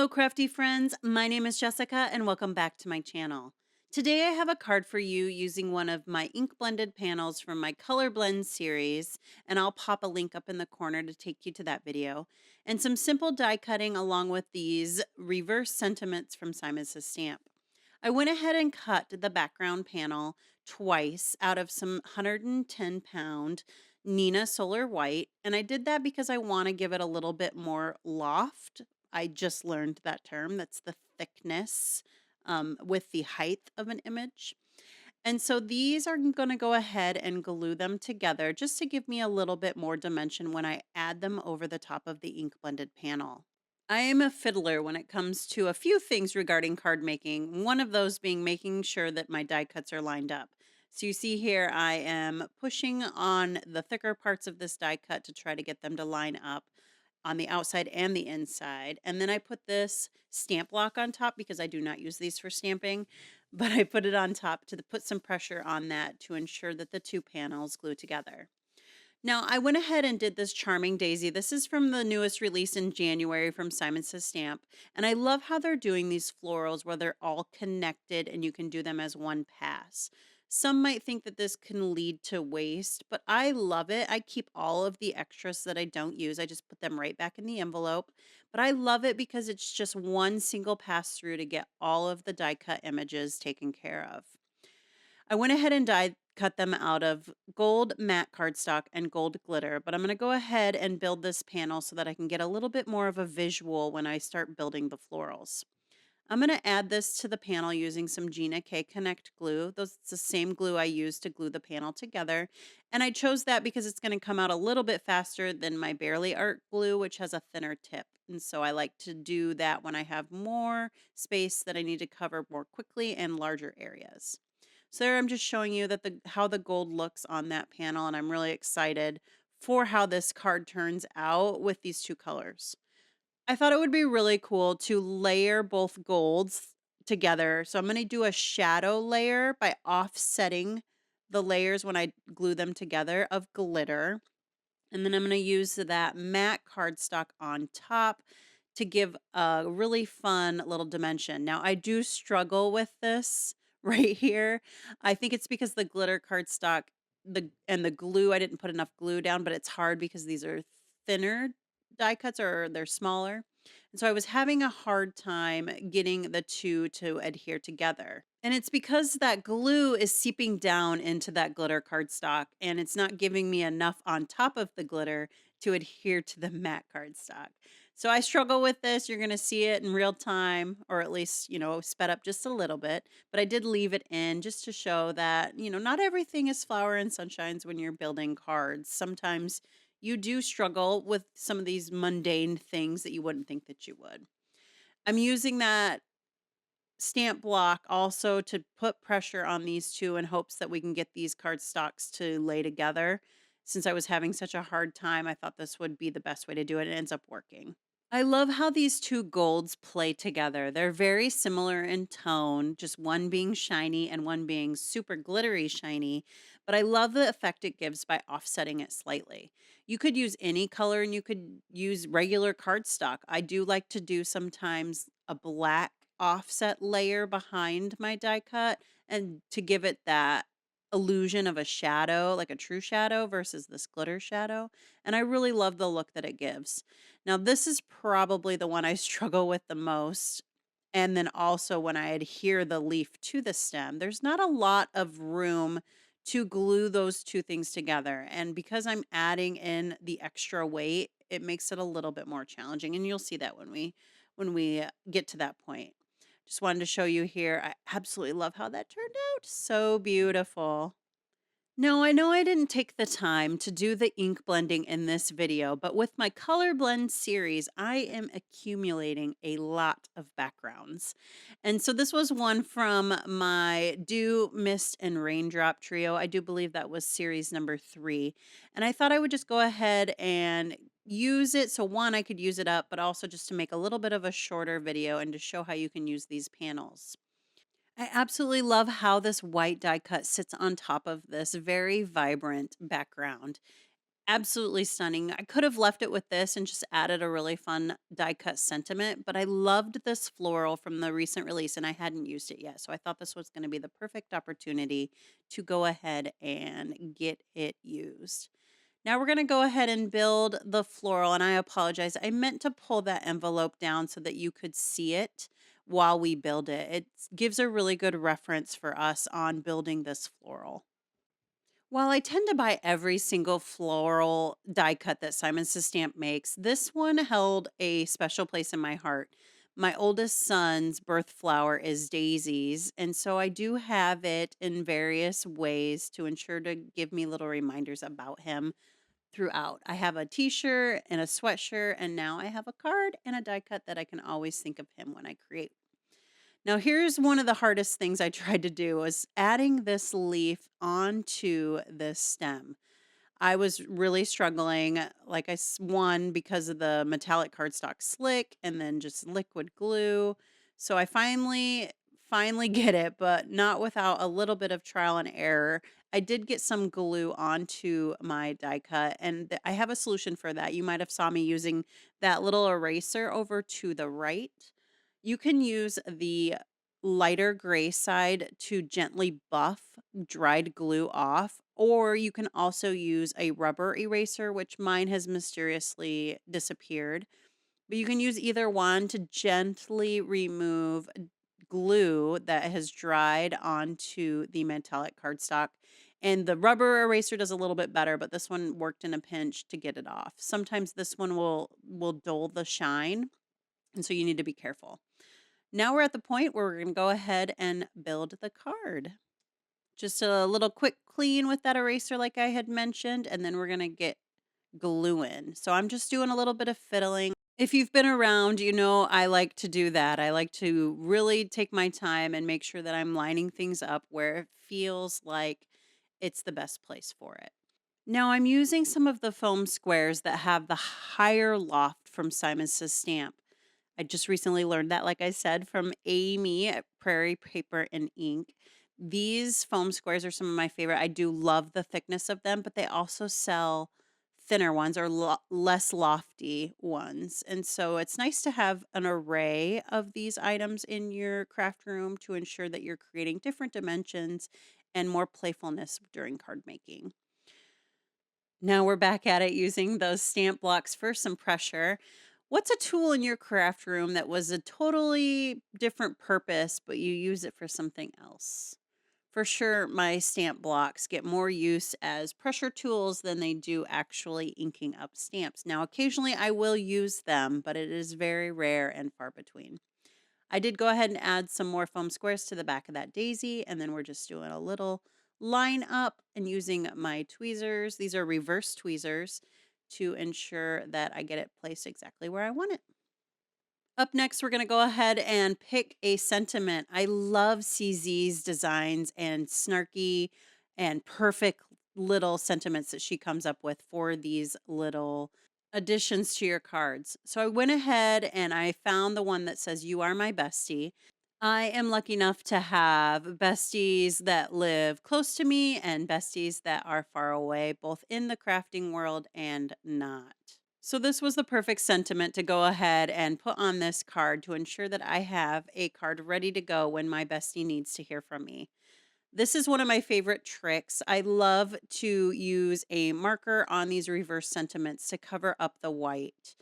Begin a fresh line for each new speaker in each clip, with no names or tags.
Hello, crafty friends. My name is Jessica, and welcome back to my channel. Today, I have a card for you using one of my ink blended panels from my Color Blend series, and I'll pop a link up in the corner to take you to that video, and some simple die cutting along with these reverse sentiments from Simon Says Stamp. I went ahead and cut the background panel twice out of some 110-pound Neenah Solar White, and I did that because I want to give it a little bit more loft. I just learned that term. That's the thickness with the height of an image. And so these are going to go ahead and glue them together just to give me a little bit more dimension when I add them over the top of the ink blended panel. I am a fiddler when it comes to a few things regarding card making, one of those being making sure that my die cuts are lined up. So you see here, I am pushing on the thicker parts of this die cut to try to get them to line up on the outside and the inside. And then I put this stamp block on top because I do not use these for stamping, but I put it on top to put some pressure on that to ensure that the two panels glue together. Now, I went ahead and did this Charming Daisy. This is from the newest release in January from Simon Says Stamp. And I love how they're doing these florals where they're all connected and you can do them as one pass. Some might think that this can lead to waste, but I love it. I keep all of the extras that I don't use. I just put them right back in the envelope. But I love it because it's just one single pass through to get all of the die cut images taken care of. I went ahead and die cut them out of gold matte cardstock and gold glitter, but I'm going to go ahead and build this panel so that I can get a little bit more of a visual when I start building the florals. I'm going to add this to the panel using some Gina K Connect glue. It's the same glue I used to glue the panel together. And I chose that because it's going to come out a little bit faster than my Barely Art glue, which has a thinner tip. And so I like to do that when I have more space that I need to cover more quickly and larger areas. So there I'm just showing you that how the gold looks on that panel, and I'm really excited for how this card turns out with these two colors. I thought it would be really cool to layer both golds together. So I'm going to do a shadow layer by offsetting the layers when I glue them together of glitter. And then I'm going to use that matte cardstock on top to give a really fun little dimension. Now, I do struggle with this right here. I think it's because the glitter cardstock and the glue, I didn't put enough glue down, but it's hard because these are thinner die cuts or they're smaller. And so I was having a hard time getting the two to adhere together. And it's because that glue is seeping down into that glitter cardstock and it's not giving me enough on top of the glitter to adhere to the matte cardstock. So I struggle with this. You're going to see it in real time, or at least, sped up just a little bit. But I did leave it in just to show that, not everything is flower and sunshines when you're building cards. Sometimes you do struggle with some of these mundane things that you wouldn't think that you would. I'm using that stamp block also to put pressure on these two in hopes that we can get these cardstocks to lay together. Since I was having such a hard time, I thought this would be the best way to do it. It ends up working. I love how these two golds play together. They're very similar in tone, just one being shiny and one being super glittery shiny. But I love the effect it gives by offsetting it slightly. You could use any color and you could use regular cardstock. I do like to do sometimes a black offset layer behind my die cut and to give it that illusion of a shadow, like a true shadow versus this glitter shadow. And I really love the look that it gives. Now, this is probably the one I struggle with the most. And then also when I adhere the leaf to the stem, there's not a lot of room to glue those two things together. And because I'm adding in the extra weight, it makes it a little bit more challenging. And you'll see that when we get to that point. Just wanted to show you here. I absolutely love how that turned out. So beautiful. No, I know I didn't take the time to do the ink blending in this video, but with my color blend series, I am accumulating a lot of backgrounds. And so this was one from my Dew, Mist, and Raindrop trio. I do believe that was series number 3. And I thought I would just go ahead and use it. So one, I could use it up, but also just to make a little bit of a shorter video and to show how you can use these panels. I absolutely love how this white die cut sits on top of this very vibrant background. Absolutely stunning. I could have left it with this and just added a really fun die cut sentiment, but I loved this floral from the recent release and I hadn't used it yet. So I thought this was going to be the perfect opportunity to go ahead and get it used. Now we're going to go ahead and build the floral, and I apologize. I meant to pull that envelope down so that you could see it while we build it. It gives a really good reference for us on building this floral. While I tend to buy every single floral die cut that Simon Says Stamp makes, this one held a special place in my heart. My oldest son's birth flower is daisies, and so I do have it in various ways to ensure to give me little reminders about him throughout. I have a t-shirt and a sweatshirt, and now I have a card and a die cut that I can always think of him when I create. Now, here's one of the hardest things I tried to do was adding this leaf onto this stem. I was really struggling, like one because of the metallic cardstock slick and then just liquid glue. So I finally get it, but not without a little bit of trial and error. I did get some glue onto my die cut, and I have a solution for that. You might have saw me using that little eraser over to the right. You can use the lighter gray side to gently buff dried glue off, or you can also use a rubber eraser, which mine has mysteriously disappeared. But you can use either one to gently remove glue that has dried onto the metallic cardstock. And the rubber eraser does a little bit better, but this one worked in a pinch to get it off. Sometimes this one will dull the shine, and so you need to be careful. Now we're at the point where we're going to go ahead and build the card. Just a little quick clean with that eraser like I had mentioned, and then we're going to get glue in. So I'm just doing a little bit of fiddling. If you've been around, you know I like to do that. I like to really take my time and make sure that I'm lining things up where it feels like it's the best place for it. Now I'm using some of the foam squares that have the higher loft from Simon Says Stamp. I just recently learned that, like I said, from Amy at Prairie Paper and Ink. These foam squares are some of my favorite. I do love the thickness of them, but they also sell thinner ones or less lofty ones. And so it's nice to have an array of these items in your craft room to ensure that you're creating different dimensions and more playfulness during card making. Now we're back at it using those stamp blocks for some pressure. What's a tool in your craft room that was a totally different purpose, but you use it for something else? For sure, my stamp blocks get more use as pressure tools than they do actually inking up stamps. Now, occasionally I will use them, but it is very rare and far between. I did go ahead and add some more foam squares to the back of that daisy, and then we're just doing a little line up and using my tweezers. These are reverse tweezers to ensure that I get it placed exactly where I want it. Up next, we're going to go ahead and pick a sentiment. I love CZ's designs and snarky and perfect little sentiments that she comes up with for these little additions to your cards. So I went ahead and I found the one that says, "You are my bestie." I am lucky enough to have besties that live close to me and besties that are far away, both in the crafting world and not. So, this was the perfect sentiment to go ahead and put on this card to ensure that I have a card ready to go when my bestie needs to hear from me. This is one of my favorite tricks. I love to use a marker on these reverse sentiments to cover up the white.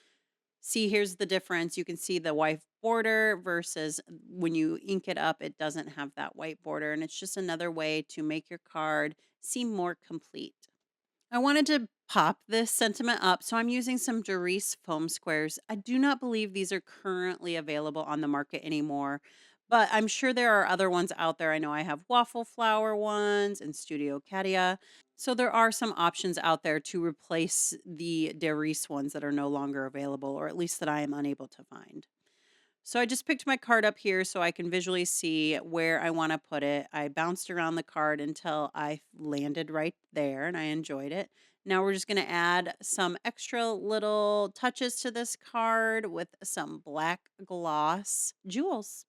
See, here's the difference. You can see the white border versus when you ink it up, it doesn't have that white border. And it's just another way to make your card seem more complete. I wanted to pop this sentiment up, so I'm using some Darice foam squares. I do not believe these are currently available on the market anymore, but I'm sure there are other ones out there. I know I have waffle flower ones and Studio Cadia. So there are some options out there to replace the Darice ones that are no longer available, or at least that I am unable to find. So I just picked my card up here so I can visually see where I want to put it. I bounced around the card until I landed right there and I enjoyed it. Now we're just going to add some extra little touches to this card with some black gloss jewels.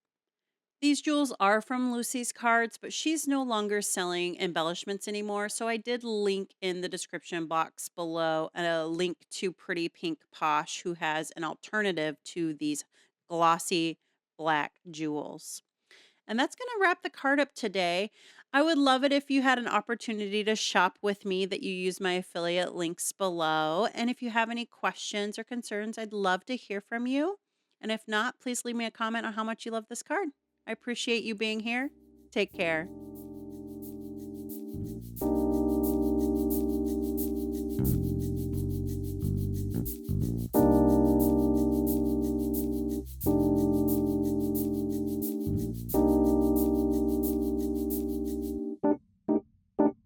These jewels are from Lucy's cards, but she's no longer selling embellishments anymore. So I did link in the description box below a link to Pretty Pink Posh, who has an alternative to these glossy black jewels. And that's going to wrap the card up today. I would love it if you had an opportunity to shop with me, that you use my affiliate links below. And if you have any questions or concerns, I'd love to hear from you. And if not, please leave me a comment on how much you love this card. I appreciate you being here. Take care.